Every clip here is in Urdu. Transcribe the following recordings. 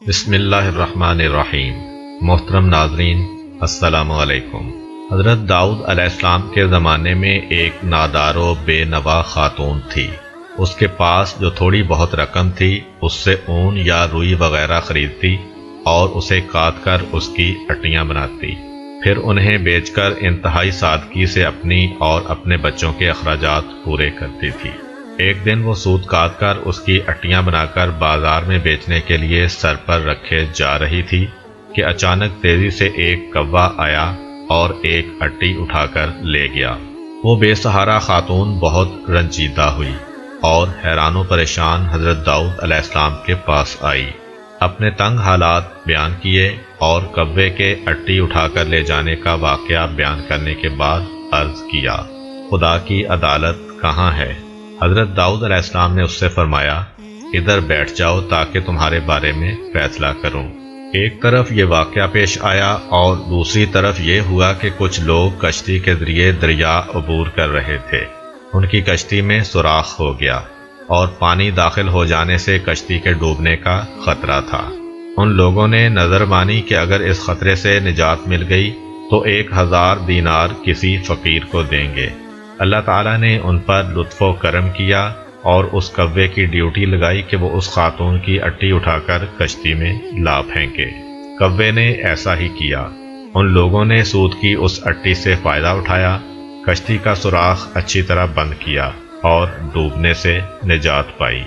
بسم اللہ الرحمن الرحیم۔ محترم ناظرین، السلام علیکم۔ حضرت داؤد علیہ السلام کے زمانے میں ایک نادار و بے نوا خاتون تھی۔ اس کے پاس جو تھوڑی بہت رقم تھی اس سے اون یا روئی وغیرہ خریدتی اور اسے کاٹ کر اس کی اٹیاں بناتی، پھر انہیں بیچ کر انتہائی سادگی سے اپنی اور اپنے بچوں کے اخراجات پورے کرتی تھی۔ ایک دن وہ سوت کاٹ کر اس کی اٹیاں بنا کر بازار میں بیچنے کے لیے سر پر رکھے جا رہی تھی کہ اچانک تیزی سے ایک کوا آیا اور ایک اٹی اٹھا کر لے گیا۔ وہ بے سہارا خاتون بہت رنجیدہ ہوئی اور حیران و پریشان حضرت داؤد علیہ السلام کے پاس آئی، اپنے تنگ حالات بیان کیے اور کوے کے اٹی اٹھا کر لے جانے کا واقعہ بیان کرنے کے بعد عرض کیا، خدا کی عدالت کہاں ہے؟ حضرت داؤد علیہ السلام نے اس سے فرمایا، ادھر بیٹھ جاؤ تاکہ تمہارے بارے میں فیصلہ کروں۔ ایک طرف یہ واقعہ پیش آیا اور دوسری طرف یہ ہوا کہ کچھ لوگ کشتی کے ذریعے دریا عبور کر رہے تھے۔ ان کی کشتی میں سوراخ ہو گیا اور پانی داخل ہو جانے سے کشتی کے ڈوبنے کا خطرہ تھا۔ ان لوگوں نے نظر مانی کہ اگر اس خطرے سے نجات مل گئی تو 1000 دینار کسی فقیر کو دیں گے۔ اللہ تعالیٰ نے ان پر لطف و کرم کیا اور اس کوے کی ڈیوٹی لگائی کہ وہ اس خاتون کی اٹی اٹھا کر کشتی میں لا پھینکے۔ کوے نے ایسا ہی کیا۔ ان لوگوں نے سود کی اس اٹی سے فائدہ اٹھایا، کشتی کا سوراخ اچھی طرح بند کیا اور ڈوبنے سے نجات پائی۔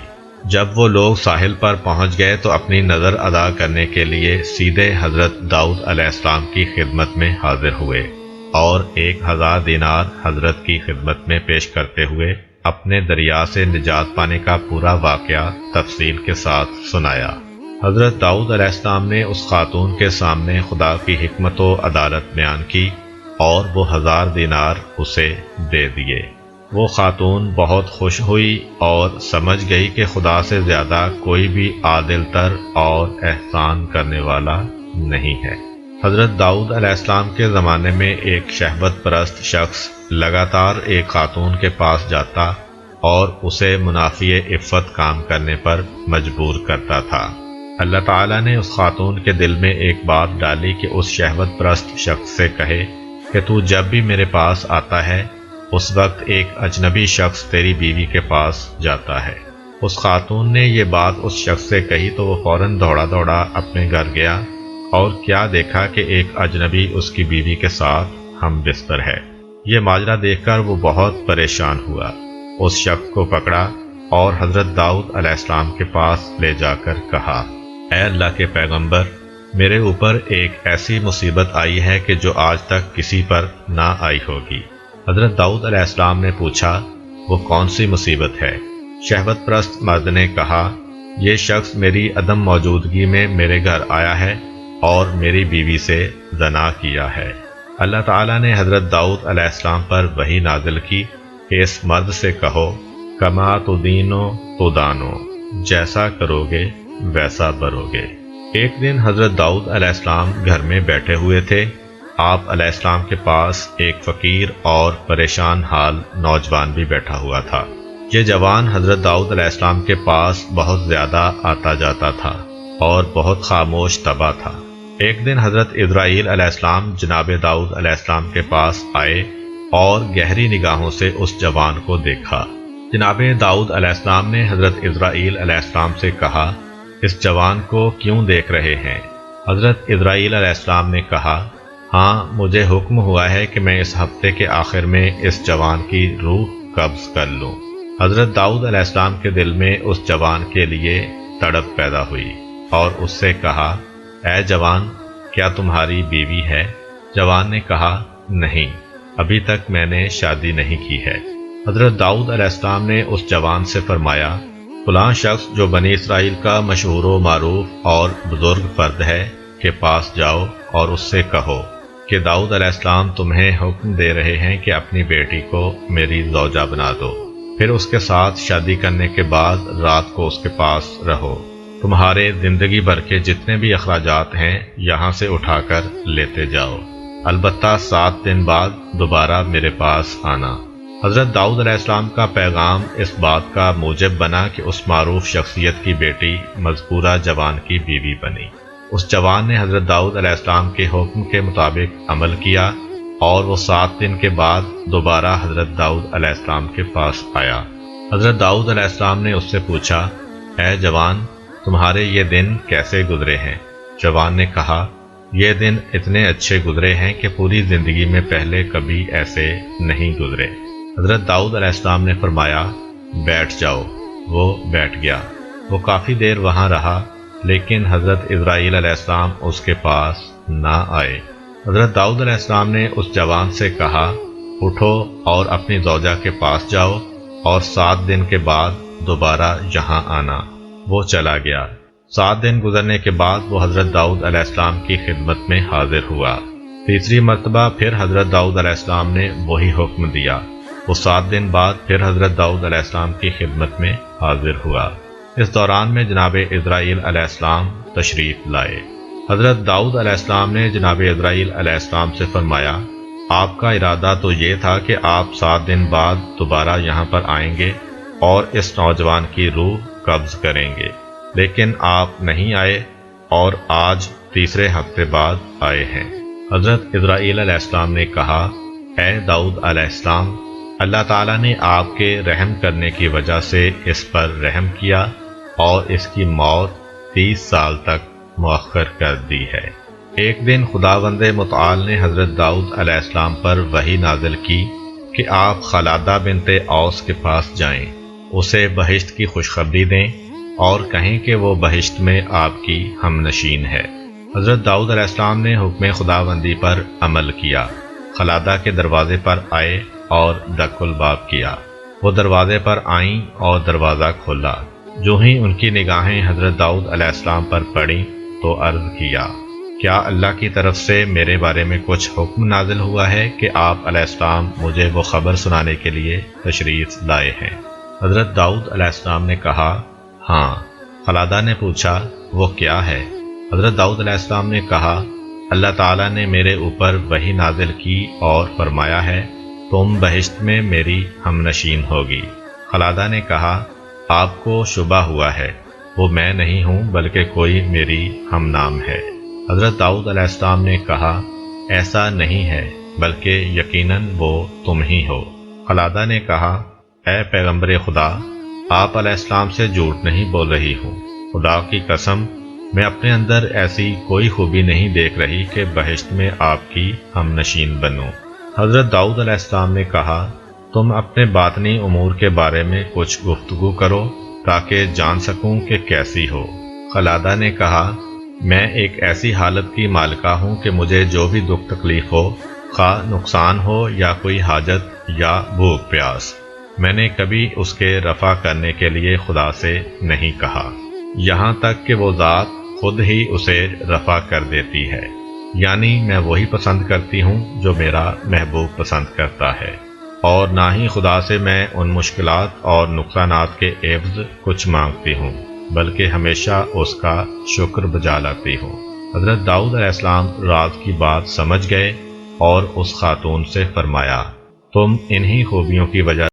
جب وہ لوگ ساحل پر پہنچ گئے تو اپنی نظر ادا کرنے کے لیے سیدھے حضرت داؤد علیہ السلام کی خدمت میں حاضر ہوئے اور 1000 دینار حضرت کی خدمت میں پیش کرتے ہوئے اپنے دریا سے نجات پانے کا پورا واقعہ تفصیل کے ساتھ سنایا۔ حضرت داؤد علیہ السلام نے اس خاتون کے سامنے خدا کی حکمت و عدالت بیان کی اور وہ 1000 دینار اسے دے دیے۔ وہ خاتون بہت خوش ہوئی اور سمجھ گئی کہ خدا سے زیادہ کوئی بھی عادل تر اور احسان کرنے والا نہیں ہے۔ حضرت داؤد علیہ السلام کے زمانے میں ایک شہوت پرست شخص لگاتار ایک خاتون کے پاس جاتا اور اسے منافی عفت کام کرنے پر مجبور کرتا تھا۔ اللہ تعالیٰ نے اس خاتون کے دل میں ایک بات ڈالی کہ اس شہوت پرست شخص سے کہے کہ تو جب بھی میرے پاس آتا ہے اس وقت ایک اجنبی شخص تیری بیوی کے پاس جاتا ہے۔ اس خاتون نے یہ بات اس شخص سے کہی تو وہ فوراً دوڑا دوڑا اپنے گھر گیا اور کیا دیکھا کہ ایک اجنبی اس کی بیوی کے ساتھ ہم بستر ہے۔ یہ ماجرا دیکھ کر وہ بہت پریشان ہوا، اس شخص کو پکڑا اور حضرت داؤد علیہ السلام کے پاس لے جا کر کہا، اے اللہ کے پیغمبر، میرے اوپر ایک ایسی مصیبت آئی ہے کہ جو آج تک کسی پر نہ آئی ہوگی۔ حضرت داؤد علیہ السلام نے پوچھا، وہ کون سی مصیبت ہے؟ شہوت پرست مرد نے کہا، یہ شخص میری عدم موجودگی میں میرے گھر آیا ہے اور میری بیوی سے زنا کیا ہے۔ اللہ تعالیٰ نے حضرت داؤد علیہ السلام پر وحی نازل کی کہ اس مرد سے کہو، کما تدینو تدانو، جیسا کرو گے ویسا بھرو گے۔ ایک دن حضرت داؤد علیہ السلام گھر میں بیٹھے ہوئے تھے۔ آپ علیہ السلام کے پاس ایک فقیر اور پریشان حال نوجوان بھی بیٹھا ہوا تھا۔ یہ جوان حضرت داؤد علیہ السلام کے پاس بہت زیادہ آتا جاتا تھا اور بہت خاموش طبع تھا۔ ایک دن حضرت اسرائیل علیہ السلام جناب داؤد علیہ السلام کے پاس آئے اور گہری نگاہوں سے اس جوان کو دیکھا۔ جناب داؤد علیہ السلام نے حضرت اسرائیل علیہ السلام سے کہا، اس جوان کو کیوں دیکھ رہے ہیں؟ حضرت اسرائیل علیہ السلام نے کہا، ہاں، مجھے حکم ہوا ہے کہ میں اس ہفتے کے آخر میں اس جوان کی روح قبض کر لوں۔ حضرت داؤد علیہ السلام کے دل میں اس جوان کے لیے تڑپ پیدا ہوئی اور اس سے کہا، اے جوان، کیا تمہاری بیوی ہے؟ جوان نے کہا، نہیں، ابھی تک میں نے شادی نہیں کی ہے۔ حضرت داؤد علیہ السلام نے اس جوان سے فرمایا، فلاں شخص جو بنی اسرائیل کا مشہور و معروف اور بزرگ فرد ہے کے پاس جاؤ اور اس سے کہو کہ داؤد علیہ السلام تمہیں حکم دے رہے ہیں کہ اپنی بیٹی کو میری زوجہ بنا دو، پھر اس کے ساتھ شادی کرنے کے بعد رات کو اس کے پاس رہو۔ تمہارے زندگی بھر کے جتنے بھی اخراجات ہیں یہاں سے اٹھا کر لیتے جاؤ، البتہ 7 دن بعد دوبارہ میرے پاس آنا۔ حضرت داؤد علیہ السلام کا پیغام اس بات کا موجب بنا کہ اس معروف شخصیت کی بیٹی مذکورہ جوان کی بیوی بنی۔ اس جوان نے حضرت داؤد علیہ السلام کے حکم کے مطابق عمل کیا اور وہ 7 دن کے بعد دوبارہ حضرت داؤد علیہ السلام کے پاس آیا۔ حضرت داؤد علیہ السلام نے اس سے پوچھا، اے جوان، تمہارے یہ دن کیسے گزرے ہیں؟ جوان نے کہا، یہ دن اتنے اچھے گزرے ہیں کہ پوری زندگی میں پہلے کبھی ایسے نہیں گزرے۔ حضرت داؤد علیہ السلام نے فرمایا، بیٹھ جاؤ۔ وہ بیٹھ گیا۔ وہ کافی دیر وہاں رہا، لیکن حضرت اسرائیل علیہ السلام اس کے پاس نہ آئے۔ حضرت داؤد علیہ السلام نے اس جوان سے کہا، اٹھو اور اپنی زوجہ کے پاس جاؤ اور 7 دن کے بعد دوبارہ یہاں آنا۔ وہ چلا گیا۔ 7 دن گزرنے کے بعد وہ حضرت داؤد علیہ السلام کی خدمت میں حاضر ہوا۔ تیسری مرتبہ پھر حضرت داؤد علیہ السلام نے وہی حکم دیا۔ وہ 7 دن بعد پھر حضرت داؤد علیہ السلام کی خدمت میں حاضر ہوا۔ اس دوران میں جناب اسرائیل علیہ السلام تشریف لائے۔ حضرت داؤد علیہ السلام نے جناب اسرائیل علیہ السلام سے فرمایا، آپ کا ارادہ تو یہ تھا کہ آپ 7 دن بعد دوبارہ یہاں پر آئیں گے اور اس نوجوان کی روح قبض کریں گے، لیکن آپ نہیں آئے اور آج تیسرے ہفتے بعد آئے ہیں۔ حضرت اسرائیل علیہ السلام نے کہا، اے داؤد علیہ السلام، اللہ تعالیٰ نے آپ کے رحم کرنے کی وجہ سے اس پر رحم کیا اور اس کی موت 30 سال تک مؤخر کر دی ہے۔ ایک دن خداوند متعال نے حضرت داؤد علیہ السلام پر وحی نازل کی کہ آپ خلادہ بنت اوس کے پاس جائیں، اسے بہشت کی خوشخبری دیں اور کہیں کہ وہ بہشت میں آپ کی ہم نشین ہے۔ حضرت داؤد علیہ السلام نے حکم خداوندی پر عمل کیا، خلادہ کے دروازے پر آئے اور دق الباب کیا۔ وہ دروازے پر آئیں اور دروازہ کھولا۔ جو ہی ان کی نگاہیں حضرت داؤد علیہ السلام پر پڑیں تو عرض کیا، کیا اللہ کی طرف سے میرے بارے میں کچھ حکم نازل ہوا ہے کہ آپ علیہ السلام مجھے وہ خبر سنانے کے لیے تشریف لائے ہیں؟ حضرت داؤد علیہ السلام نے کہا، ہاں۔ خلادہ نے پوچھا، وہ کیا ہے؟ حضرت داؤد علیہ السلام نے کہا، اللہ تعالیٰ نے میرے اوپر وحی نازل کی اور فرمایا ہے، تم بہشت میں میری ہم نشین ہوگی۔ خلادہ نے کہا، آپ کو شبہ ہوا ہے، وہ میں نہیں ہوں بلکہ کوئی میری ہم نام ہے۔ حضرت داؤد علیہ السلام نے کہا، ایسا نہیں ہے بلکہ یقیناً وہ تم ہی ہو۔ خلادہ نے کہا، اے پیغمبر خدا، آپ علیہ السلام سے جھوٹ نہیں بول رہی ہوں، خدا کی قسم میں اپنے اندر ایسی کوئی خوبی نہیں دیکھ رہی کہ بہشت میں آپ کی ہم نشین بنوں۔ حضرت داؤد علیہ السلام نے کہا، تم اپنے باطنی امور کے بارے میں کچھ گفتگو کرو تاکہ جان سکوں کہ کیسی ہو۔ خلادہ نے کہا، میں ایک ایسی حالت کی مالکہ ہوں کہ مجھے جو بھی دکھ تکلیف ہو، خواہ نقصان ہو یا کوئی حاجت یا بھوک پیاس، میں نے کبھی اس کے رفع کرنے کے لیے خدا سے نہیں کہا، یہاں تک کہ وہ ذات خود ہی اسے رفع کر دیتی ہے، یعنی میں وہی پسند کرتی ہوں جو میرا محبوب پسند کرتا ہے، اور نہ ہی خدا سے میں ان مشکلات اور نقصانات کے عوض کچھ مانگتی ہوں، بلکہ ہمیشہ اس کا شکر بجا لاتی ہوں۔ حضرت داؤد علیہ السلام راز کی بات سمجھ گئے اور اس خاتون سے فرمایا، تم انہی خوبیوں کی وجہ